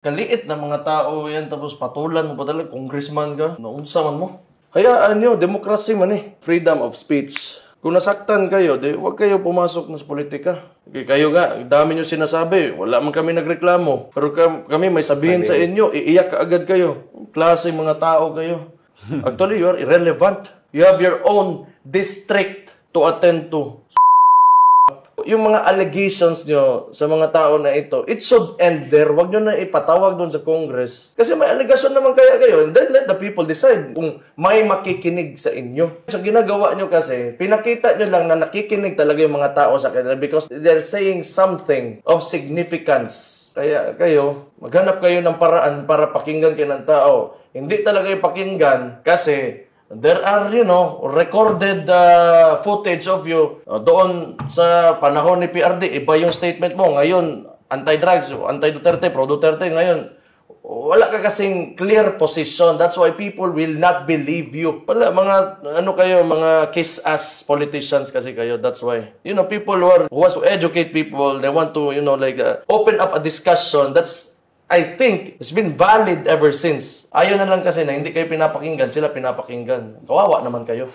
Kaliit na mga tao yan, tapos patulan mo pa talaga, congressman ka, naunsa man mo. Hayaan nyo, democracy man eh. Freedom of speech. Kung nasaktan kayo, huwag kayo pumasok na sa politika. Okay, kayo nga, dami nyo sinasabi, wala man kami nagreklamo. Pero kami may sabihin sa inyo, iiyak ka agad kayo. Klase mga tao kayo. Actually, you are irrelevant. You have your own district to attend to. Yung mga allegations nyo sa mga tao na ito, it should end there. Huwag nyo na ipatawag doon sa Congress. Kasi may allegation naman kaya kayo. And then let the people decide kung may makikinig sa inyo. So ginagawa nyo kasi, pinakita nyo lang na nakikinig talaga yung mga tao sa kanila because they're saying something of significance. Kaya kayo, maghanap kayo ng paraan para pakinggan kayo ng tao. Hindi talaga yung pakinggan kasi there are, recorded footage of you doon sa panahon ni PRD. Iba yung statement mo. Ngayon, anti-drugs, anti-Duterte, pro-Duterte. Ngayon, wala ka kasing clear position. That's why people will not believe you. Wala, mga kiss-ass politicians kasi kayo. That's why. People who want to educate people, they want to, open up a discussion. I think it's been valid ever since. Ayaw na lang kasi na hindi kayo pinapakinggan, sila pinapakinggan. Kawawa naman kayo.